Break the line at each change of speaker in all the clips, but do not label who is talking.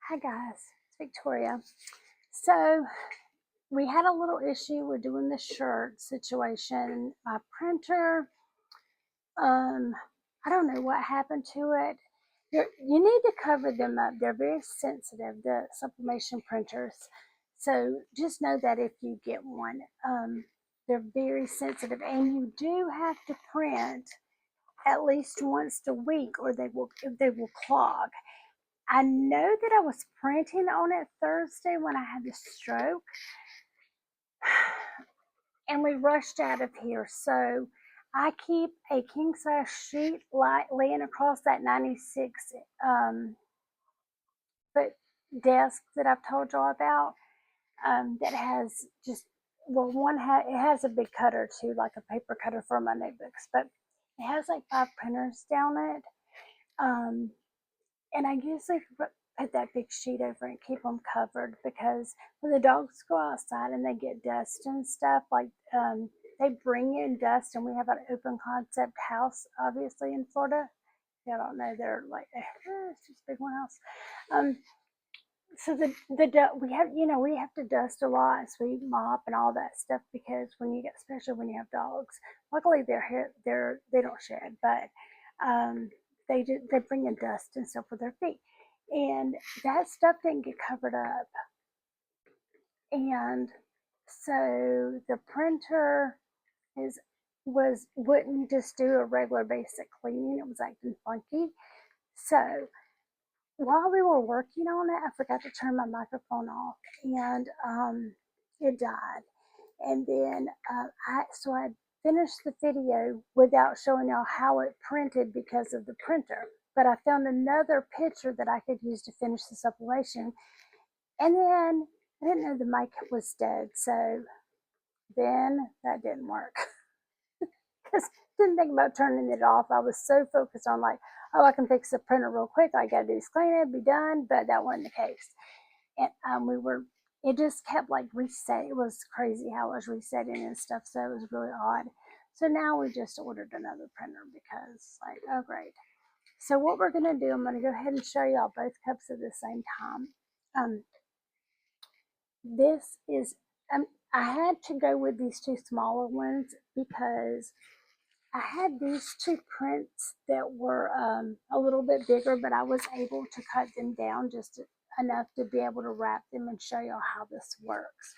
Hi guys, it's Victoria. So we had a little issue with doing the shirt situation. My printer, um, I don't know what happened to it. You need to cover them up. They're very sensitive, the sublimation printers. So just know that if you get one, they're very sensitive, and you do have to print at least once a week, or they will clog. I know that I was printing on it Thursday when I had the stroke, and we rushed out of here. So I keep a king size sheet laying across that 96 foot desk that I've told y'all about. That has just it has a big cutter too, like a paper cutter for my notebooks, but it has like 5 printers down it. Um, and I usually put that big sheet over and keep them covered, because when the dogs go outside and they get dust and stuff, like they bring in dust, and we have an open concept house, obviously, in Florida. If y'all don't know, they're like, it's just a big one house. So we have to dust a lot, sweep, mop, and all that stuff, because especially when you have dogs. Luckily, they don't shed, but they bring in dust and stuff with their feet, and that stuff didn't get covered up, and so the printer wouldn't just do a regular basic cleaning. It was acting funky. So while we were working on it, I forgot to turn my microphone off, and it died. And then I finished the video without showing y'all how it printed because of the printer. But I found another picture that I could use to finish the sublimation. And then I didn't know the mic was dead, so then that didn't work. Because I didn't think about turning it off. I was so focused on, like, oh, I can fix the printer real quick. All I got to do is clean it, be done. But that wasn't the case. And it just kept like reset. It was crazy how it was resetting and stuff. So it was really odd. So now we just ordered another printer because, like, oh, great. So what we're going to do, I'm going to go ahead and show y'all both cups at the same time. This is, I had to go with these two smaller ones because I had these two prints that were a little bit bigger, but I was able to cut them down just enough to be able to wrap them and show y'all how this works.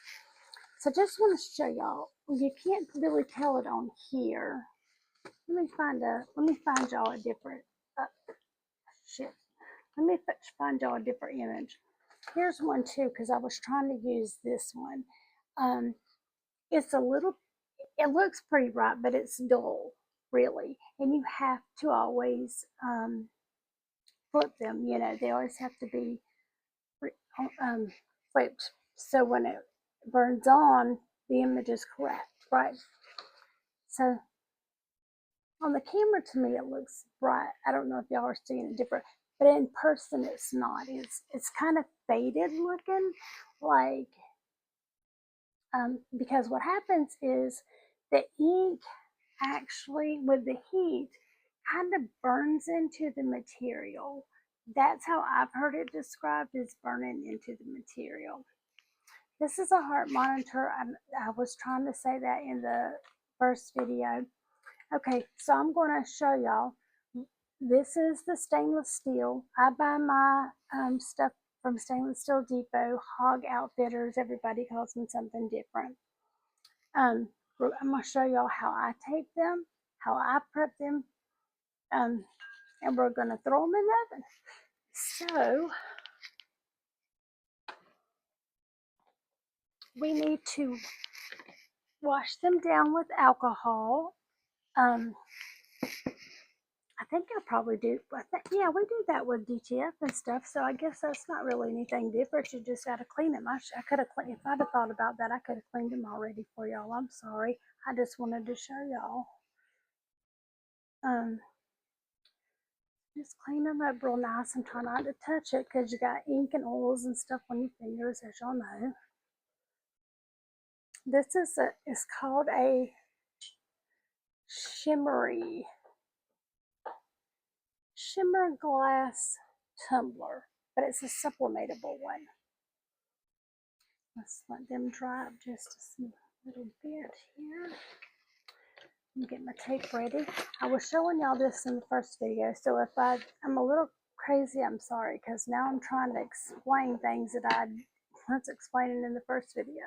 So just want to show y'all. You can't really tell it on here. Let me find y'all a different shit. Let me find y'all a different image. Here's one too, because I was trying to use this one. It's a little, it looks pretty bright, but it's dull, really. And you have to always flip them. They always have to be flipped. So when it burns on, the image is correct, right? So on the camera, to me, it looks bright. I don't know if y'all are seeing it different, but in person, it's not. It's kind of faded looking, like, because what happens is the ink actually, with the heat, kind of burns into the material. That's how I've heard it described, is burning into the material. This is a heart monitor. I was trying to say that in the first video. Okay, so I'm going to show y'all. This is the stainless steel. I buy my stuff from Stainless Steel Depot, Hog Outfitters. Everybody calls them something different. I'm going to show y'all how I tape them, how I prep them, and we're going to throw them in the oven. So we need to wash them down with alcohol. I think I probably do. Yeah, we do that with DTF and stuff. So I guess that's not really anything different. You just got to clean them. I could have cleaned. If I'd have thought about that, I could have cleaned them already for y'all. I'm sorry. I just wanted to show y'all. Just clean them up real nice and try not to touch it, because you got ink and oils and stuff on your fingers, as y'all know. This is called a shimmer glass tumbler. but it's a sublimatable one. Let's let them dry up just a little bit here. Get my tape ready. I was showing y'all this in the first video, so if I'm a little crazy, I'm sorry, because now I'm trying to explain things that I was explaining in the first video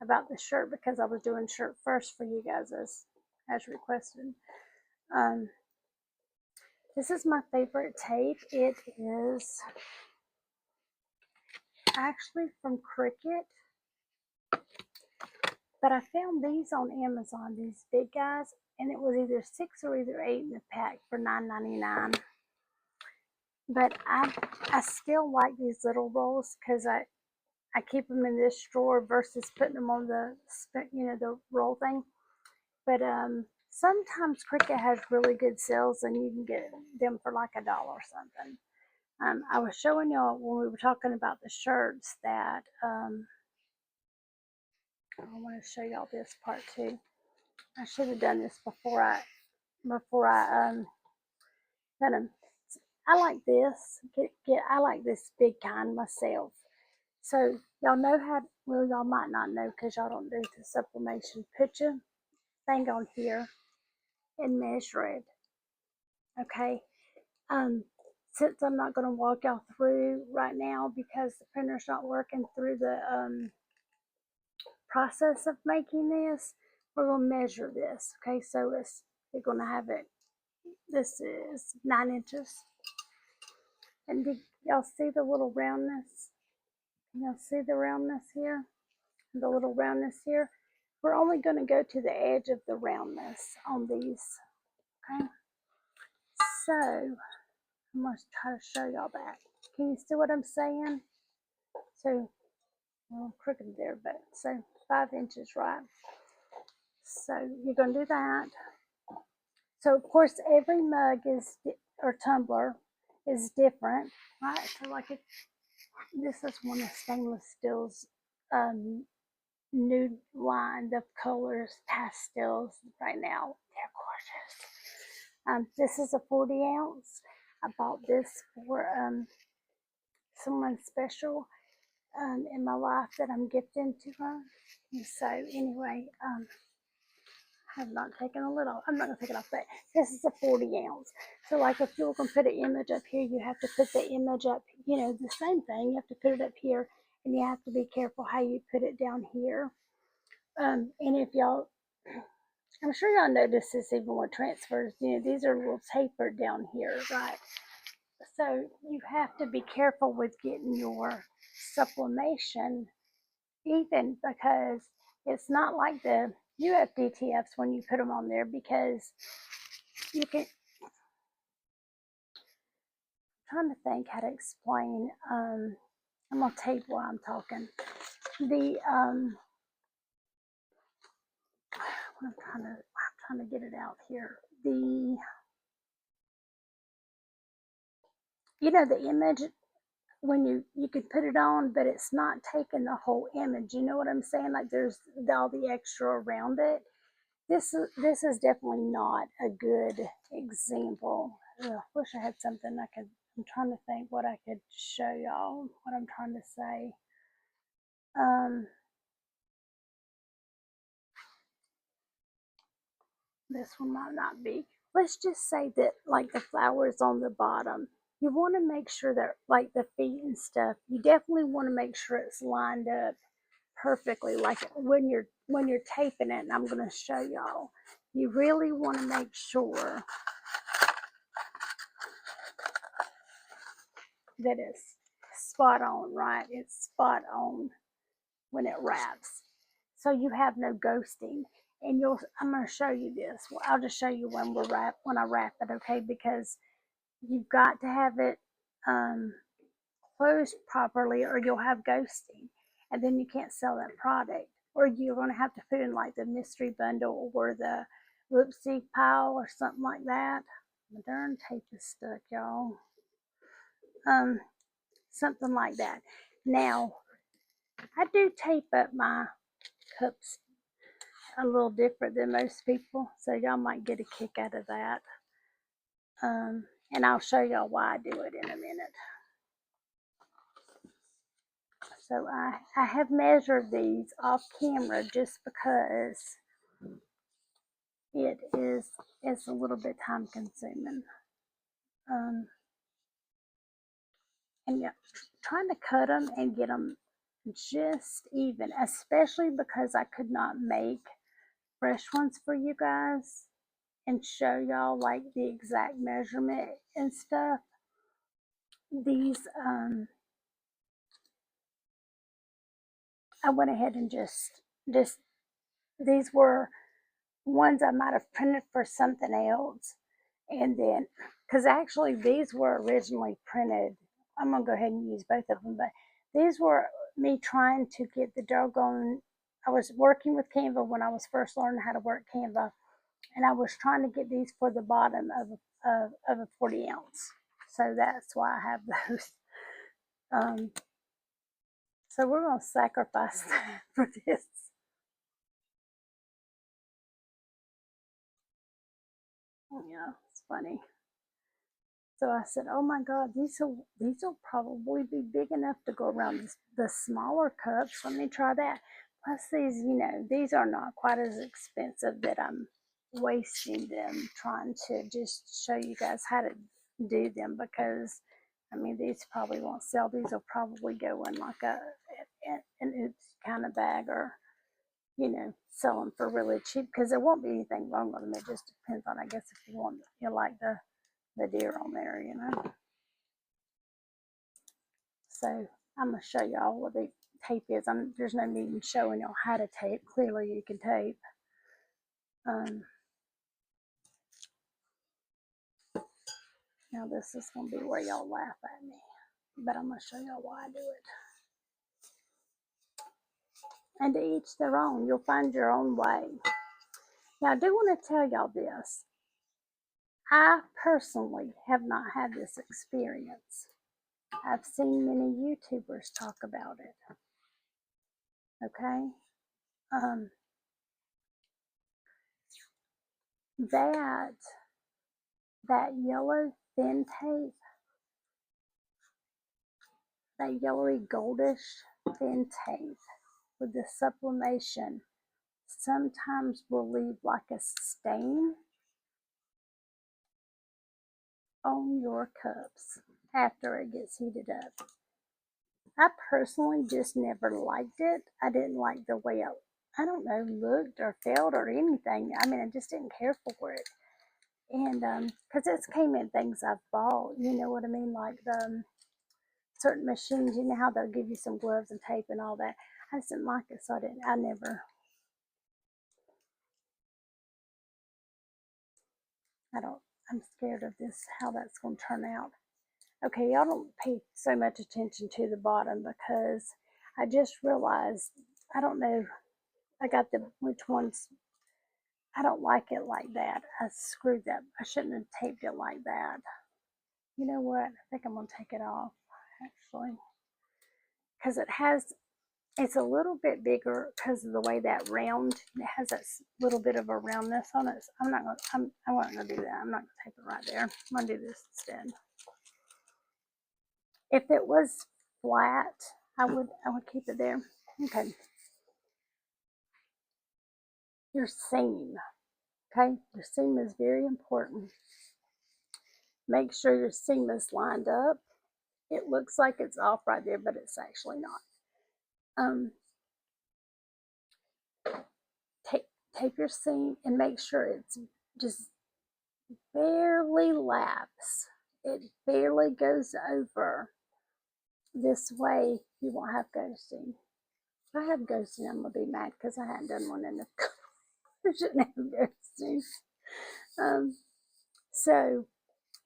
about the shirt, because I was doing shirt first for you guys as requested. This is my favorite tape. It is actually from Cricut, but I found these on Amazon, these big guys, and it was either 6 or either 8 in the pack for $9.99. But I still like these little rolls because I keep them in this drawer versus putting them on the the roll thing. But sometimes Cricut has really good sales and you can get them for like $1 or something. I was showing y'all when we were talking about the shirts that I want to show y'all this part too. I should have done this before I done them. I like this. I like this big kind myself. So y'all know how, well, y'all might not know because y'all don't do the sublimation. Put your thing on here and measure it. Okay. Since I'm not going to walk y'all through right now because the printer's not working through the process of making this, we're going to measure this. Okay, so we're going to have it, this is 9 inches. And did y'all see the little roundness? Y'all see the roundness here? The little roundness here? We're only going to go to the edge of the roundness on these. Okay, so I'm going to try to show y'all that. Can you see what I'm saying? So, well, crooked there, but so 5 inches, right? So you're going to do that. So of course every mug is, or tumbler is different, right? So like this is one of Stainless Steel's nude line of colors, pastels right now. They're gorgeous. This is a 40 ounce. I bought this for someone special in my life that I'm gifting to her. And so anyway, I have not taken a lid off. I'm not going to take it off, but this is a 40 ounce. So like if you're going to put an image up here, you have to put the image up, the same thing. You have to put it up here, and you have to be careful how you put it down here. And if y'all, I'm sure y'all notice this even with transfers, these are a little tapered down here, right? So you have to be careful with getting your sublimation even, because it's not like the UFDTFs when you put them on there, because you can, I'm trying to think how to explain, I'm gonna tape while I'm talking. The I'm trying to get it out here. The the image, when you could put it on, but it's not taking the whole image. You know what I'm saying? Like there's all the extra around it. This is definitely not a good example. Ugh, wish I had something I could. I'm trying to think what I could show y'all. What I'm trying to say. This one might not be. Let's just say that like the flowers on the bottom, you want to make sure that like the feet and stuff, you definitely want to make sure it's lined up perfectly. Like when you're taping it, and I'm going to show y'all, you really want to make sure that it's spot on, right? It's spot on when it wraps. So you have no ghosting. And I'm going to show you this. Well, I'll just show you when I wrap it, okay? Because you've got to have it closed properly, or you'll have ghosting, and then you can't sell that product. Or you're going to have to put in like the mystery bundle or the whoopsie pile or something like that. My darn tape is stuck, y'all. Something like that. Now, I do tape up my cups a little different than most people, so y'all might get a kick out of that. And I'll show y'all why I do it in a minute. So I have measured these off camera just because it's a little bit time consuming. And yeah, trying to cut them and get them just even, especially because I could not make fresh ones for you guys and show y'all like the exact measurement and stuff. These I went ahead and just these were ones I might have printed for something else, and then because actually these were originally printed. I'm gonna go ahead and use both of them, but these were me trying to get the doggone. I was working with Canva when I was first learning how to work Canva, and I was trying to get these for the bottom of a 40 ounce. So that's why I have those. So we're gonna sacrifice that for this. Yeah, it's funny. So I said, "Oh my God, these will probably be big enough to go around the smaller cups. Let me try that." Plus, these are not quite as expensive that I'm wasting them trying to just show you guys how to do them, because I mean these probably won't sell. These will probably go in like an oops kind of bag, or sell them for really cheap, because there won't be anything wrong with them. It just depends on, I guess, if you like the deer on there. So I'm gonna show y'all what the tape is. There's no need in showing y'all how to tape. Clearly you can tape. Now this is gonna be where y'all laugh at me, but I'm gonna show y'all why I do it. And to each their own. You'll find your own way. Now I do want to tell y'all this. I personally have not had this experience. I've seen many YouTubers talk about it. Okay? That yellow thin tape, that yellowy goldish thin tape with the sublimation sometimes will leave like a stain on your cups after it gets heated up. I personally just never liked it. I didn't like the way I don't know, looked or felt or anything. I mean, I just didn't care for it. And because it's came in things I've bought, you know what I mean? Like the certain machines, you know how they'll give you some gloves and tape and all that. I just didn't like it, so I'm scared of this, how that's going to turn out. Okay, y'all don't pay so much attention to the bottom, because I just realized, I don't know, I got which ones, I don't like it like that. I screwed that. I shouldn't have taped it like that. You know what? I think I'm going to take it off, actually, because it's a little bit bigger because of the way that round, it has that little bit of a roundness on it. So I'm not gonna do that. I'm not gonna tape it right there. I'm gonna do this instead. If it was flat, I would keep it there. Okay. Your seam. Okay, your seam is very important. Make sure your seam is lined up. It looks like it's off right there, but it's actually not. Tape your seam and make sure it's just barely laps. It barely goes over. This way you won't have ghosting. If I have ghosting, I'm gonna be mad because I hadn't done one in the I shouldn't have ghosting. So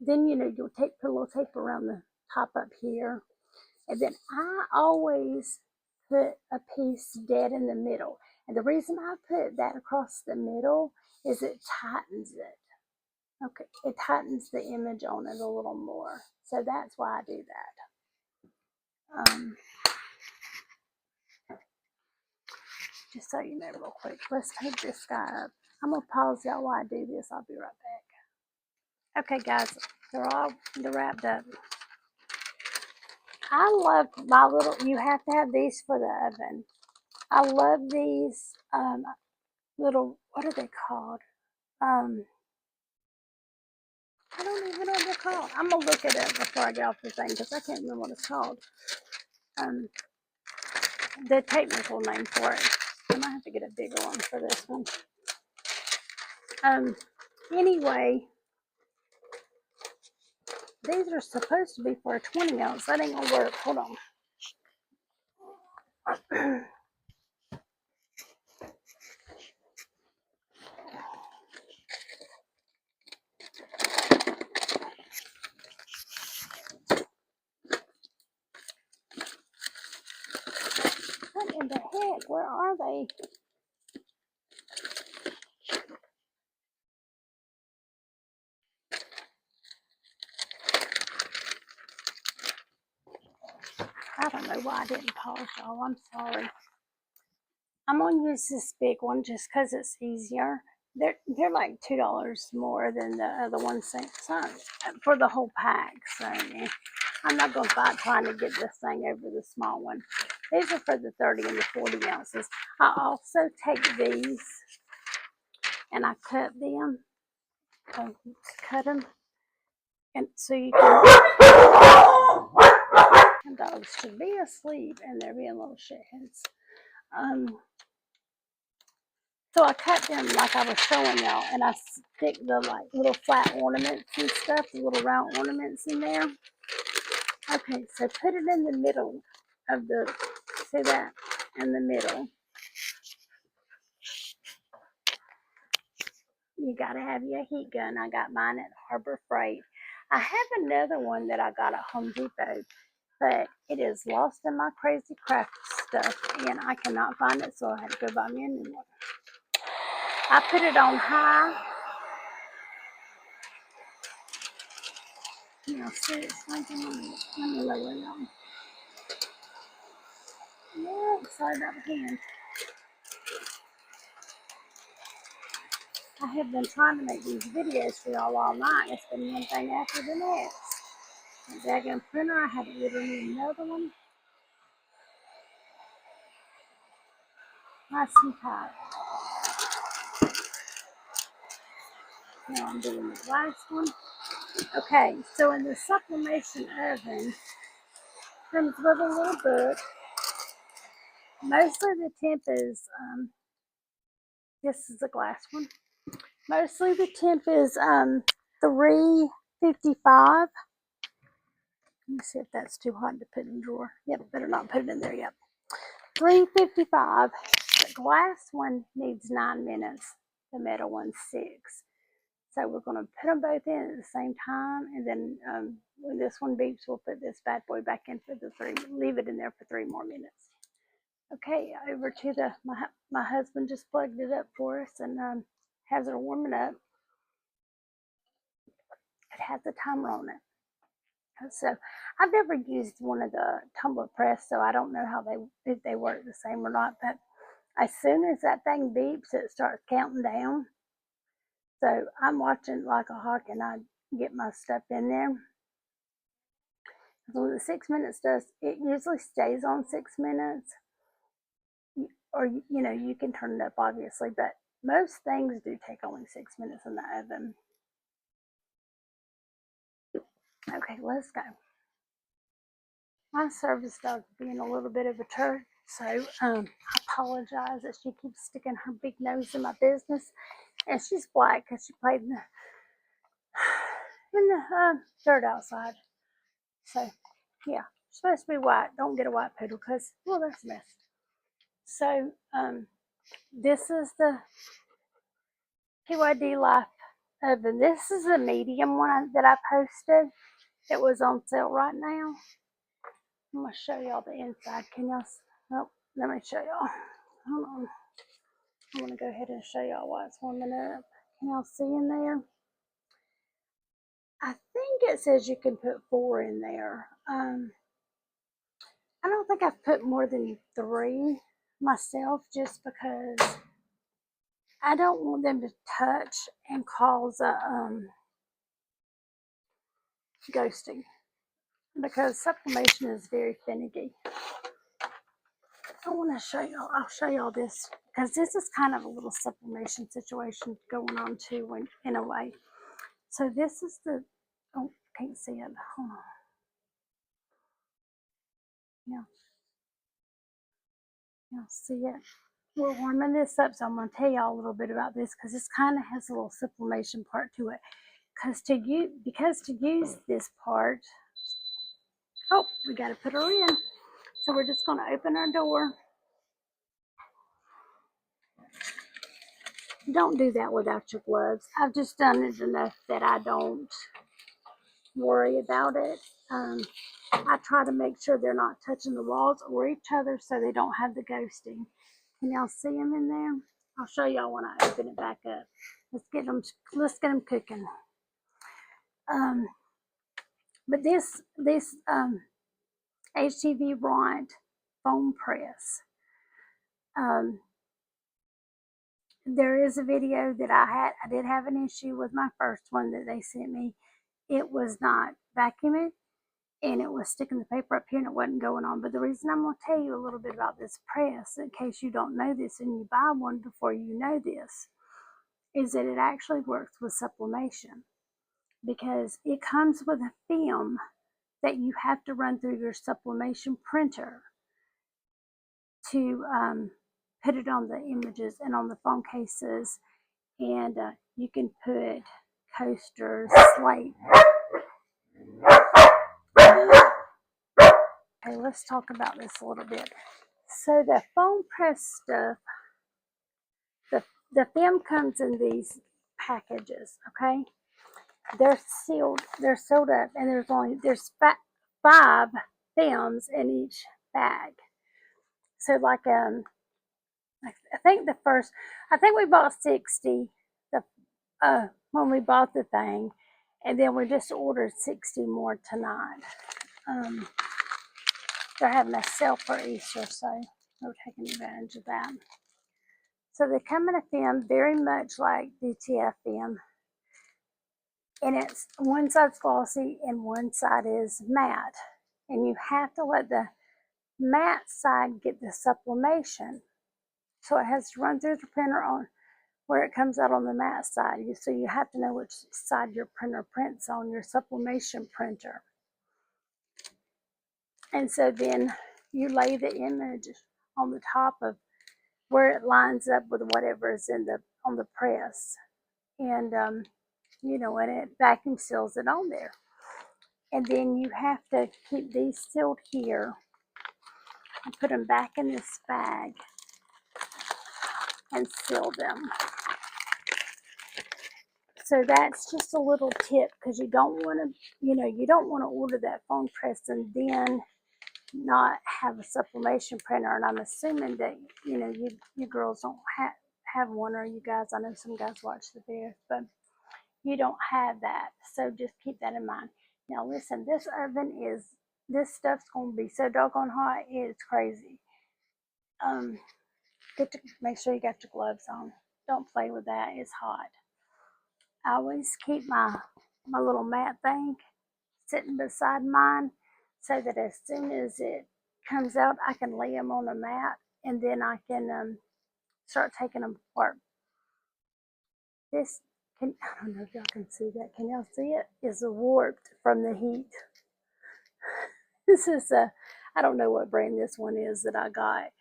then you'll put a little tape around the top up here, and then I always put a piece dead in the middle. And the reason I put that across the middle is it tightens it. Okay, it tightens the image on it a little more. So that's why I do that. Just so you know real quick, let's take this guy up. I'm going to pause y'all while I do this. I'll be right back. Okay, guys, they're wrapped up. I love my little, you have to have these for the oven. I love these little, what are they called? Um, I don't even know what they're called. I'm going to look it up before I get off the thing because I can't remember what it's called. Um, the technical name for it. I might have to get a bigger one for this one. Anyway, these are supposed to be for a 20 ounce. That ain't gonna work. Hold on. What in the heck? Where are they? I don't know why I didn't polish y'all. I'm sorry. I'm gonna use this big one just because it's easier. They're like $2 more than the other ones for the whole pack. So yeah, I'm not gonna fight trying to get this thing over the small one. These are for the 30 and the 40 ounces. I also take these and I cut them. Cut them, and so you can. Dogs should be asleep and they're being little shitheads. So I cut them like I was showing y'all, and I stick the like little flat ornaments and stuff, the little round ornaments in there. Okay, so put it in the middle of the, see that, in the middle. You gotta have your heat gun. I got mine at Harbor Freight. I have another one that I got at Home Depot, but it is lost in my crazy craft stuff, and I cannot find it, so I had to go buy me a new one. I put it on high. Now, see, it's like, let me lower it on. Yeah, sorry about the hand. I have been trying to make these videos for y'all all night. It's been one thing after the next. The daggone printer, I had to get another one. Nice and tight. Now I'm doing the last one. Okay, so in the sublimation oven, comes with a little book. Mostly the temp is, this is a glass one. Mostly the temp is 355. Let me see if that's too hot to put in the drawer. Yep, better not put it in there yet. 355. The glass one needs 9 minutes. The metal one's 6. So we're going to put them both in at the same time, and then when this one beeps, we'll put this bad boy back in for the 3. Leave it in there for 3 more minutes. Okay, over to the my husband just plugged it up for us and has it warming up. It has a timer on it. So I've never used one of the tumbler press, so I don't know how if they work the same or not. But as soon as that thing beeps, it starts counting down. So I'm watching like a hawk, and I get my stuff in there. When the 6 minutes does, it usually stays on 6 minutes. Or you can turn it up obviously, but most things do take only 6 minutes in the oven. Okay, let's go. My service dog's being a little bit of a turd, so I apologize that she keeps sticking her big nose in my business. And she's black because she played in the dirt outside. So yeah, she's supposed to be white. Don't get a white poodle because, well, that's a mess. So this is the PYD Life oven. This is the medium one that I posted. It was on sale right now. I'm going to show y'all the inside. Can y'all? Oh, let me show y'all. Hold on. I'm going to go ahead and show y'all why it's warming up. Can y'all see in there? I think it says you can put 4 in there. I don't think I've put more than 3 myself just because I don't want them to touch and cause a ghosting. because sublimation is very finicky. I want to show y'all, I'll show y'all this because this is kind of a little sublimation situation going on too in a way. So this is the, oh, can't see it. Hold on. Yeah, you'll see it. We're warming this up, so I'm going to tell y'all a little bit about this because this kind of has a little sublimation part to it. Because to use this part, oh, we got to put her in. So we're just going to open our door. Don't do that without your gloves. I've just done it enough that I don't worry about it. I try to make sure they're not touching the walls or each other so they don't have the ghosting. Can y'all see them in there? I'll show y'all when I open it back up. Let's get them cooking. But this HTV Ront foam press. There is a video that I did have an issue with my first one that they sent me. It was not vacuuming and it was sticking the paper up here and it wasn't going on. But the reason I'm going to tell you a little bit about this press, in case you don't know this and you buy one before you know this, is that it actually works with sublimation because it comes with a film that you have to run through your sublimation printer to put it on the images and on the phone cases. And you can put coasters, slate. Okay, let's talk about this a little bit. So the foam press stuff, the film comes in these packages, okay? They're sealed up, and there's 5 films in each bag. So like I think we bought 60 when we bought the thing, and then we just ordered 60 more tonight. They're having a sale for Easter, so we're taking advantage of that. So they come in a film very much like DTF film, and it's one side's glossy and one side is matte, and you have to let the matte side get the sublimation, so it has to run through the printer on where it comes out on the matte side. So you have to know which side your printer prints on, your sublimation printer. And so then you lay the image on the top of where it lines up with whatever is on the press, and and it vacuum seals it on there. And then you have to keep these sealed here and put them back in this bag and seal them. So that's just a little tip, because you don't want to order that foam press and then not have a sublimation printer. And I'm assuming that you girls don't have one, or you guys, I know some guys watch the videos, but you don't have that. So just keep that in mind. Now listen, this stuff's gonna be so doggone hot, it's crazy. Make sure you got your gloves on. Don't play with that, it's hot. I always keep my little mat thing sitting beside mine, so that as soon as it comes out, I can lay them on the mat, and then I can start taking them apart. I don't know if y'all can see that. Can y'all see it? It's warped from the heat. This is I don't know what brand this one is that I got.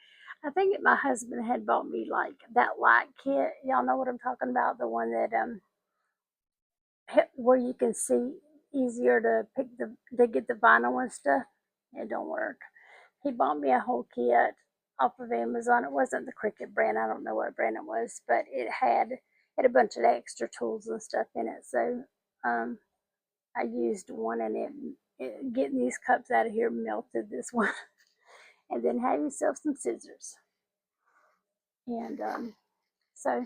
I think my husband had bought me like that light kit. Y'all know what I'm talking about? The one that where you can see easier to get the vinyl and stuff. It don't work. He bought me a whole kit off of Amazon. It wasn't the Cricut brand. I don't know what brand it was, but it had a bunch of extra tools and stuff in it. So I used one, and getting these cups out of here melted this one. And then have yourself some scissors. And so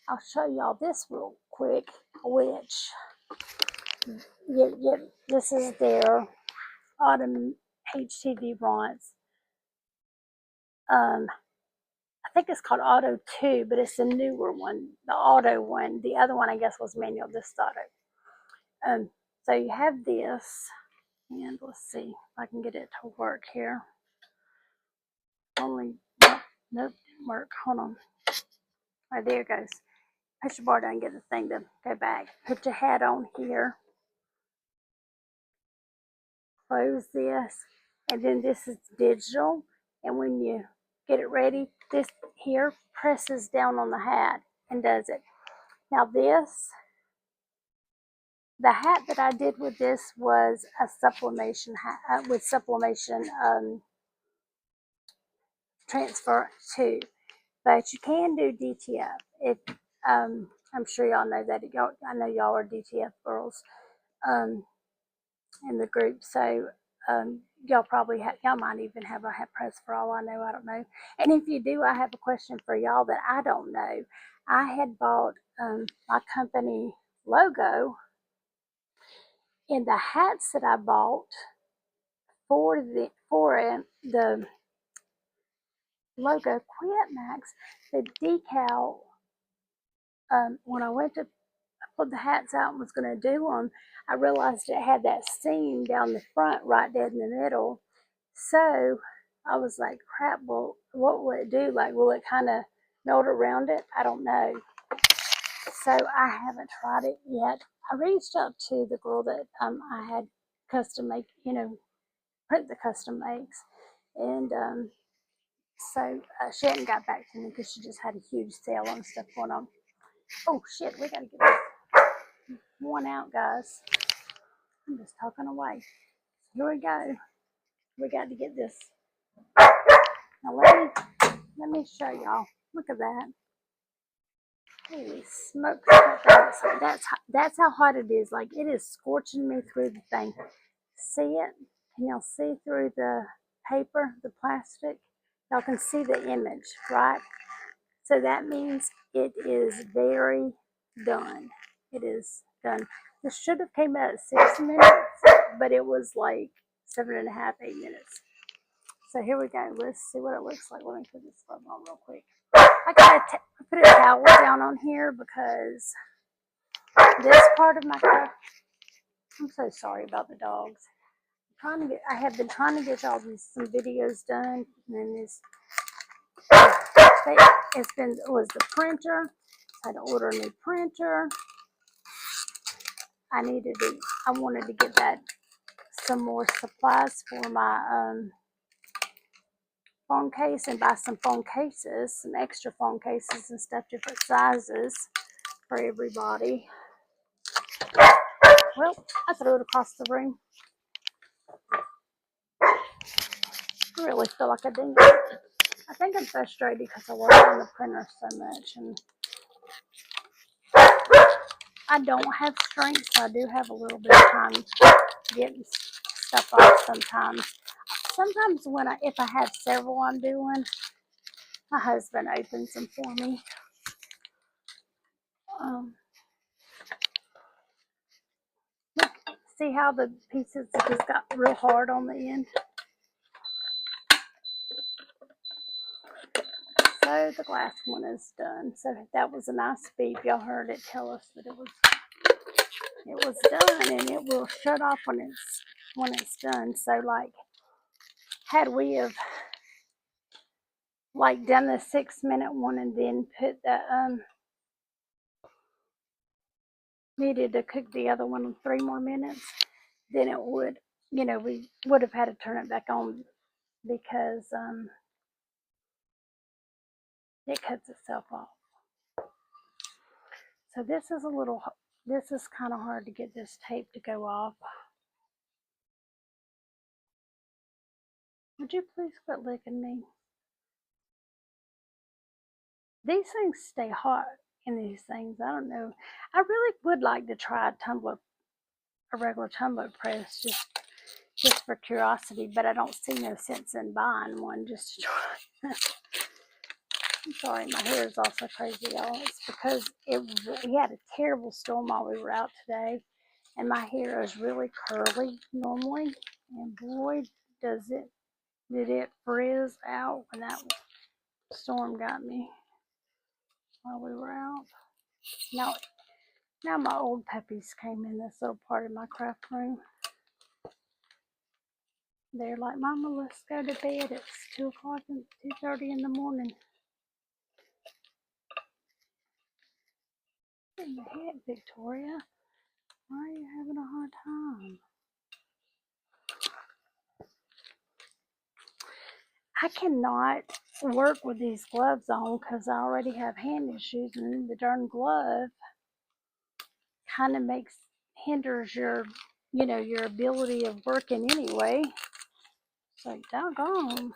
I'll show y'all this real quick, which this is their Autumn HTV Ronts. I think it's called Auto 2, but it's a newer one, the Auto one. The other one, I guess, was manual. This is Auto. So you have this, And let's see if I can get it to work here. Only, nope, didn't work. Hold on. Right, there it goes. Push your bar down and get the thing to go back. Put your hat on here. Close this. And then this is digital. And when you get it ready, this here presses down on the hat and does it. Now this, the hat that I did with this was a sublimation hat with sublimation transfer too. But you can do DTF. If I'm sure y'all know that. I know y'all are DTF girls in the group, so y'all probably y'all might even have a hat press for all I know. I don't know. And if you do, I have a question for y'all that I don't know. I had bought my company logo, and the hats that I bought for the logo Quit Max, the decal. When I went to put the hats out and was going to do them, I realized it had that seam down the front right dead in the middle. So I was like, crap, well, what will it do? Like, will it kind of melt around it? I don't know. So I haven't tried it yet. I reached out to the girl that I had custom make, print the custom makes. And so she hadn't got back to me because she just had a huge sale and stuff going on. Oh, shit, we got to get this one out, guys. I'm just talking away. Here we go. We got to get this. Now let me show y'all. Look at that. Holy smokes! That's how hot it is. Like it is scorching me through the thing. See it? Can y'all see through the paper, the plastic? Y'all can see the image, right? So that means it is very done. It is done. This should have came out at 6 minutes, but it was like 7.5, 8 minutes. So here we go. Let's see what it looks like. Let me put this glove on real quick. I gotta put a towel down on here because this part of my car. I'm so sorry about the dogs. I have been trying to get y'all some videos done, and then it was the printer. I had to order a new printer. I wanted to get some more supplies for my phone case and buy some phone cases, some extra phone cases and stuff, different sizes for everybody. Well, I threw it across the room. I really feel like I didn't. I think I'm frustrated because I work on the printer so much, and I don't have strength, so I do have a little bit of time getting stuff off sometimes. Sometimes if I have several I'm doing, my husband opens them for me. See how the pieces just got real hard on the end? So the glass one is done. So that was a nice beep. Y'all heard it tell us that it was done, and it will shut off when it's done. So like, had we have like done the 6-minute one and then put the needed to cook the other one 3 more minutes, then it would, we would have had to turn it back on because it cuts itself off. So this is kind of hard to get this tape to go off. Would you please quit licking me? These things stay hot in these things. I don't know. I really would like to try a regular tumbler press just for curiosity, but I don't see no sense in buying one just to try. I'm sorry, my hair is also crazy, y'all. It's because we had a terrible storm while we were out today, and my hair is really curly normally, and boy, did it frizz out when that storm got me while we were out. Now my old puppies came in this little part of my craft room. They're like, Mama, let's go to bed. It's 2 o'clock and 2:30 in the morning. What in the heck, Victoria? Why are you having a hard time? I cannot work with these gloves on because I already have hand issues, and the darn glove kind of hinders your, your ability of working anyway. It's like, doggone.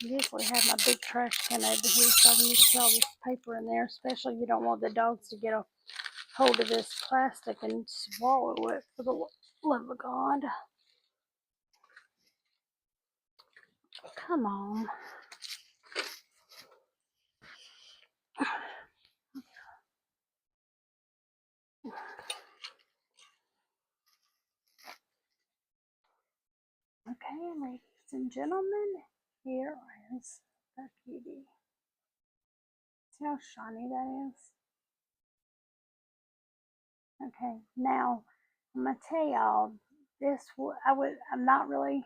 I usually have my big trash can over here so I can just put all this paper in there, especially you don't want the dogs to get a hold of this plastic and swallow it, for the love of God. Come on. Okay, ladies and gentlemen, here is the cutie. See how shiny that is? Okay, now I'm gonna tell y'all I'm not really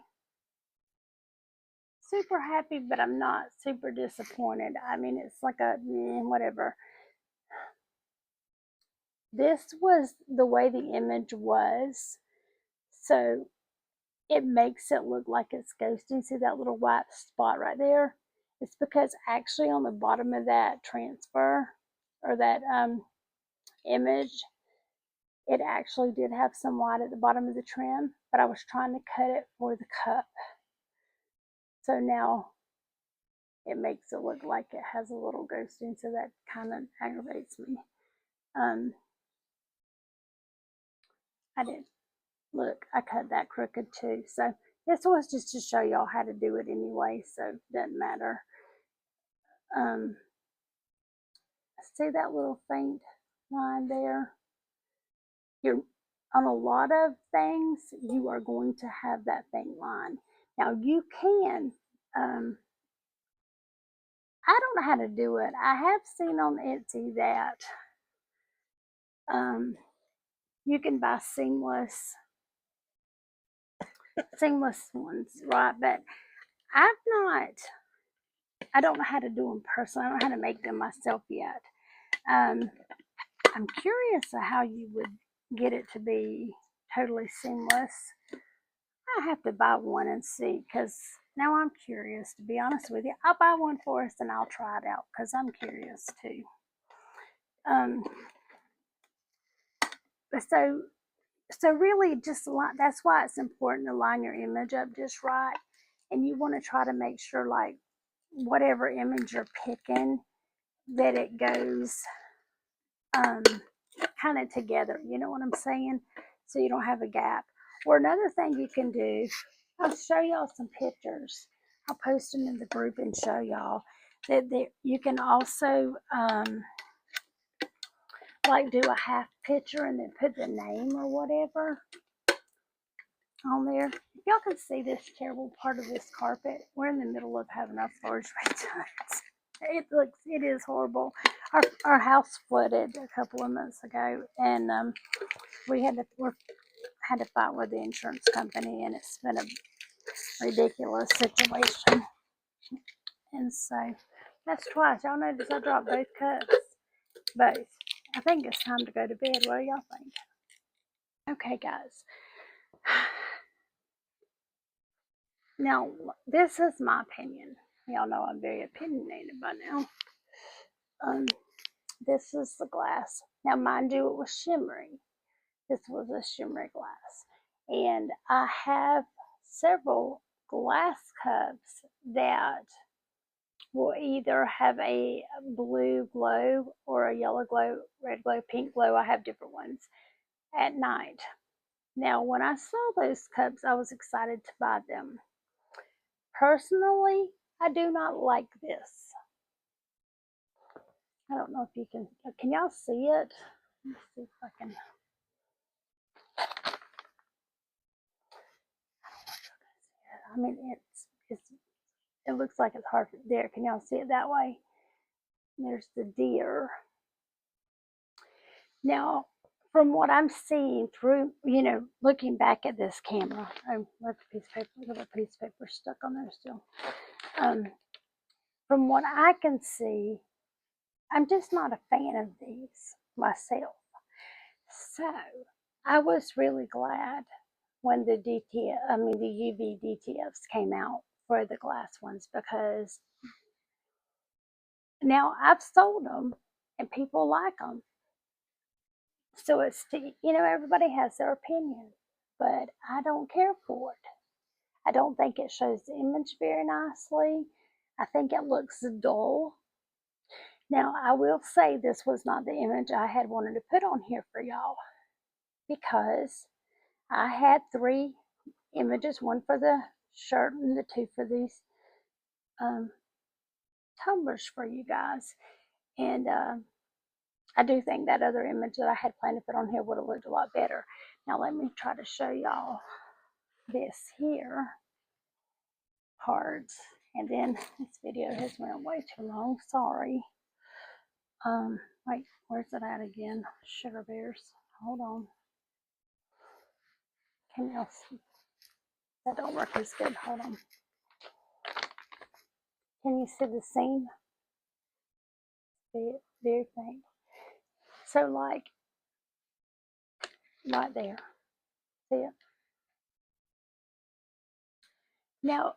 super happy, but I'm not super disappointed. I mean, it's like a whatever. This was the way the image was, so it makes it look like it's ghosting. See that little white spot right there? It's because actually on the bottom of that transfer or that image, it actually did have some white at the bottom of the trim, but I was trying to cut it for the cup. So now it makes it look like it has a little ghosting, so that kind of aggravates me. I did look, I cut that crooked too. So this was just to show y'all how to do it anyway, so it doesn't matter. See that little faint line there? You're on a lot of things, you are going to have that faint line. Now you can, I don't know how to do it. I have seen on Etsy that you can buy seamless ones, right? But I don't know how to do them personally. I don't know how to make them myself yet. I'm curious of how you would get it to be totally seamless. I have to buy one and see, because now I'm curious, to be honest with you. I'll buy one for us and I'll try it out because I'm curious too. So really just that's why it's important to line your image up just right. And you want to try to make sure, like, whatever image you're picking, that it goes kind of together, you know what I'm saying? So you don't have a gap. Or another thing you can do, I'll show y'all some pictures. I'll post them in the group and show y'all that you can also like do a half picture and then put the name or whatever on there. If y'all can see this terrible part of this carpet, we're in the middle of having our floors redone. It is horrible. Our house flooded a couple of months ago, and we had to fight with the insurance company, and it's been a ridiculous situation. And so that's twice. Y'all notice I dropped both cups. Both. I think it's time to go to bed. What do y'all think? Okay, guys. Now, this is my opinion. Y'all know I'm very opinionated by now. This is the glass. Now, mind you, it was shimmering. This was a shimmery glass. And I have several glass cups that will either have a blue glow or a yellow glow, red glow, pink glow. I have different ones at night. Now, when I saw those cups, I was excited to buy them. Personally, I do not like this. I don't know if you can y'all see it? Let's see if I can. I mean, it looks like it's hard there. Can y'all see it that way? There's the deer. Now, from what I'm seeing through, looking back at this camera, I left a piece of paper, look at a piece of paper stuck on there still. From what I can see, I'm just not a fan of these myself. So I was really glad when the UV DTFs came out for the glass ones, because now I've sold them and people like them. So it's, everybody has their opinion, but I don't care for it. I don't think it shows the image very nicely. I think it looks dull. Now, I will say this was not the image I had wanted to put on here for y'all, because I had 3 images, one for the shirt and the 2 for these tumblers for you guys. And I do think that other image that I had planned to put on here would have looked a lot better. Now let me try to show y'all this here cards. And then this video has went way too long. Sorry. Wait, where's it at again? Sugar bears. Hold on. Can y'all see? That don't work as good. Hold on. Can you see the seam? See it? Very faint. So like right there. See it? Now,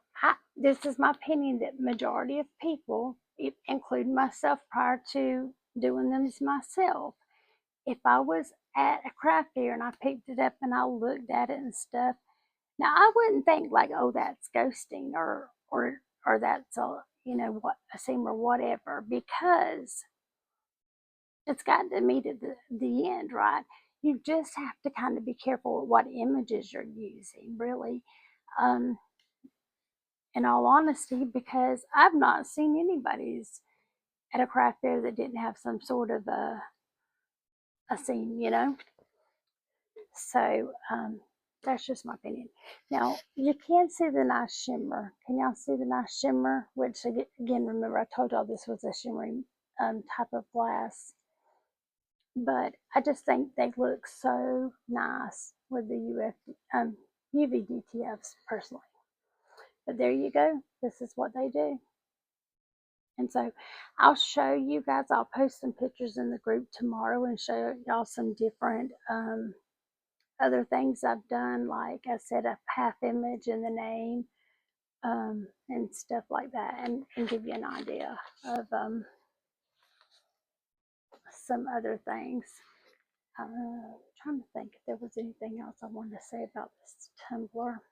this is my opinion that majority of people, including myself prior to doing them myself, if I was at a craft fair and I picked it up and I looked at it and stuff, now I wouldn't think like, oh, that's ghosting or that's a seam or whatever, because it's got to meet at the end, right? You just have to kind of be careful with what images you're using, really. In all honesty, because I've not seen anybody's at a craft fair that didn't have some sort of a seam, So that's just my opinion. Now you can see the nice shimmer. Can y'all see the nice shimmer? Which again, remember I told y'all this was a shimmery type of glass. But I just think they look so nice with the UV DTFs personally. But there you go. This is what they do. And so I'll show you guys, I'll post some pictures in the group tomorrow and show y'all some different other things I've done. Like I said, a half image in the name and stuff like that, and give you an idea of some other things. Trying to think if there was anything else I wanted to say about this tumbler.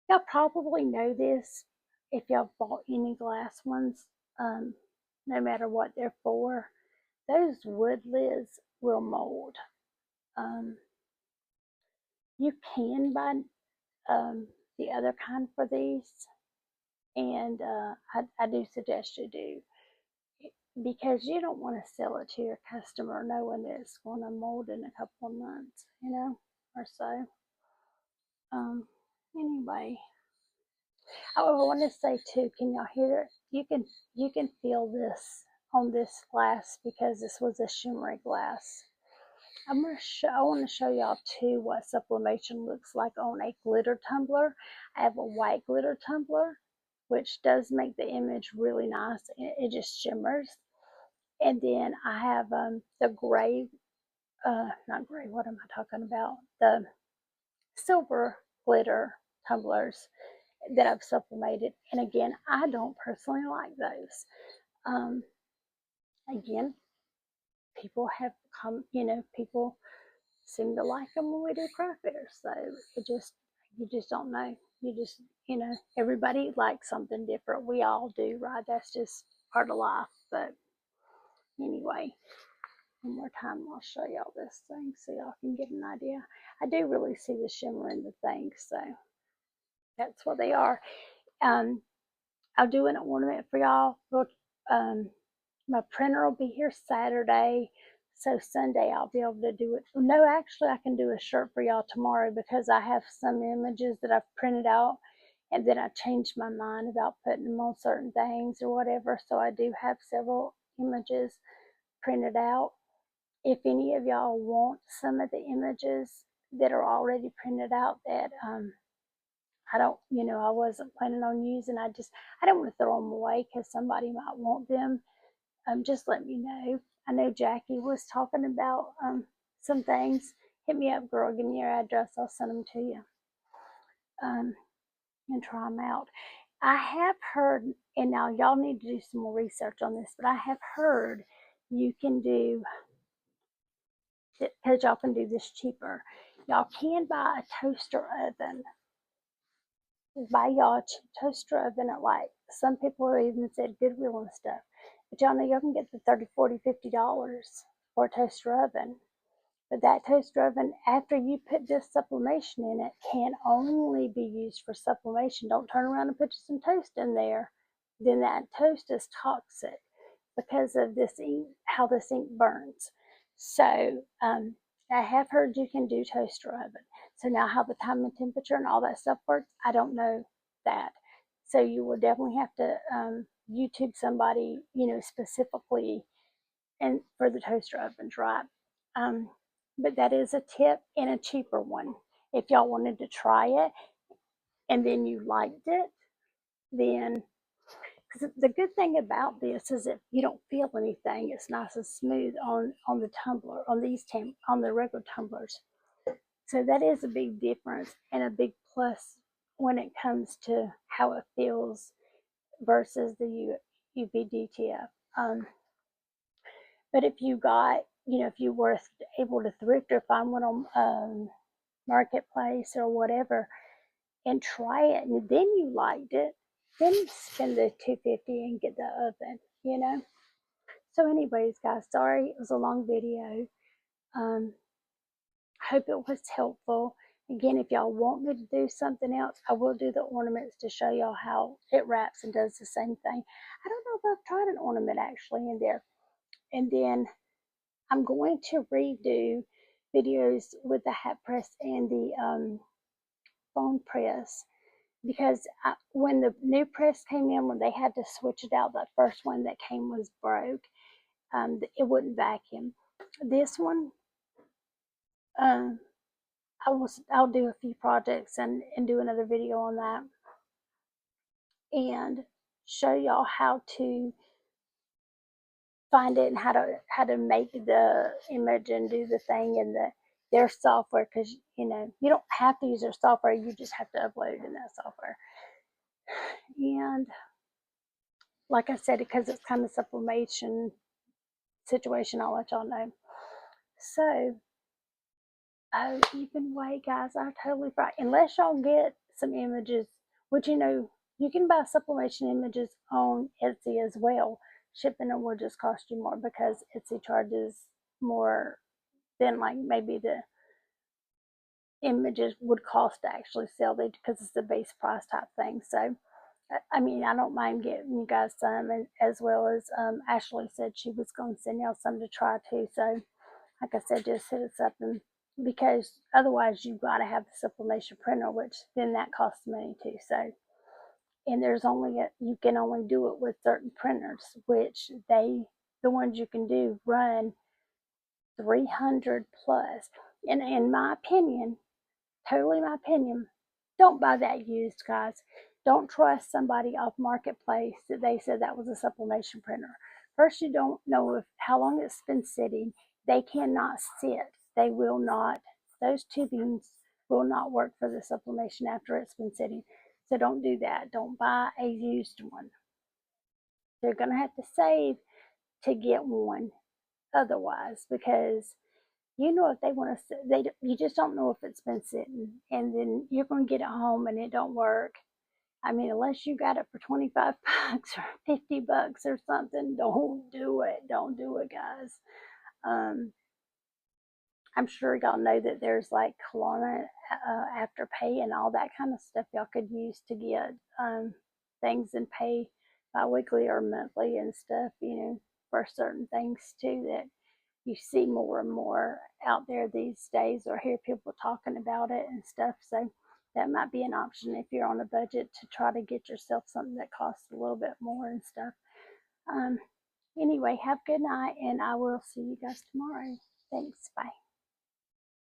Y'all probably know this if y'all bought any glass ones, no matter what they're for. Those wood lids will mold. You can buy the other kind for these, and I do suggest you do, because you don't want to sell it to your customer knowing that it's going to mold in a couple of months, or so. Anyway, I want to say too, can y'all hear it? You can feel this on this glass, because this was a shimmery glass. I want to show y'all too what sublimation looks like on a glitter tumbler. I have a white glitter tumbler, which does make the image really nice. It just shimmers. And then I have the gray, not gray, what am I talking about? The silver glitter tumblers that I've sublimated. And again, I don't personally like those. Again, people have come, people seem to like them when we do craft fairs. So you just don't know. You just, everybody likes something different. We all do, right? That's just part of life. But anyway, one more time, I'll show y'all this thing so y'all can get an idea. I do really see the shimmer in the thing, so that's what they are. I'll do an ornament for y'all. My printer will be here Saturday, so Sunday I'll be able to do it. No, actually, I can do a shirt for y'all tomorrow, because I have some images that I've printed out, and then I changed my mind about putting them on certain things or whatever. So I do have several images printed out. If any of y'all want some of the images that are already printed out that I don't, I wasn't planning on using, I don't want to throw them away because somebody might want them. Just let me know. I know Jackie was talking about some things. Hit me up, girl. Give me your address. I'll send them to you and try them out. I have heard, and now y'all need to do some more research on this, but I have heard you can do, because y'all can do this cheaper. Y'all can buy a toaster oven. Buy y'all a toaster oven at, like, some people have even said Goodwill and stuff. But y'all know y'all can get the $30, $40, $50 for a toaster oven. But that toaster oven, after you put this sublimation in it, can only be used for sublimation. Don't turn around and put some toast in there. Then that toast is toxic because of this ink, how this ink burns. So I have heard you can do toaster oven. So now how the time and temperature and all that stuff works, I don't know that. So you will definitely have to YouTube somebody, specifically and for the toaster ovens, right? But that is a tip and a cheaper one. If y'all wanted to try it and then you liked it, then, because the good thing about this is if you don't feel anything, it's nice and smooth on the tumbler, on the regular tumblers. So that is a big difference and a big plus when it comes to how it feels versus the UVDTF. But if you got, if you were able to thrift or find one on Marketplace or whatever and try it, and then you liked it, then spend the $250 and get the oven. So, anyways, guys, sorry it was a long video. Hope it was helpful. Again, if y'all want me to do something else, I will do the ornaments to show y'all how it wraps and does the same thing. I don't know if I've tried an ornament actually in there. And then I'm going to redo videos with the hat press and the phone press because when the new press came in, when they had to switch it out, that first one that came was broke. It wouldn't vacuum. This one, um, I'll do a few projects and do another video on that and show y'all how to find it and how to make the image and do the thing in their software, because you don't have to use their software, you just have to upload it in that software. And like I said, because it's kind of sublimation situation, I'll let y'all know. So even way, guys, I totally forgot. Unless y'all get some images, which you can buy sublimation images on Etsy as well. Shipping them will just cost you more because Etsy charges more than like maybe the images would cost to actually sell they because it's the base price type thing. So I mean, I don't mind getting you guys some, and as well as Ashley said she was going to send y'all some to try too. So like I said, just hit us up, and because otherwise you've got to have the sublimation printer, which then that costs money too. So, and you can only do it with certain printers, which the ones you can do run 300 plus. And in my opinion, totally my opinion, don't buy that used, guys. Don't trust somebody off Marketplace that they said that was a sublimation printer. First, you don't know how long it's been sitting. They cannot sit. They will not. Those tubings will not work for the sublimation after it's been sitting. So don't do that. Don't buy a used one. They're going to have to save to get one otherwise, because if they want to, you just don't know if it's been sitting, and then you're going to get it home and it don't work. I mean, unless you got it for 25 bucks or 50 bucks or something, don't do it. Don't do it, guys. I'm sure y'all know that there's like Klarna Afterpay and all that kind of stuff y'all could use to get things and pay bi-weekly or monthly and stuff, for certain things too that you see more and more out there these days, or hear people talking about it and stuff. So that might be an option if you're on a budget to try to get yourself something that costs a little bit more and stuff. Um, anyway, have a good night, and I will see you guys tomorrow. Thanks. Bye.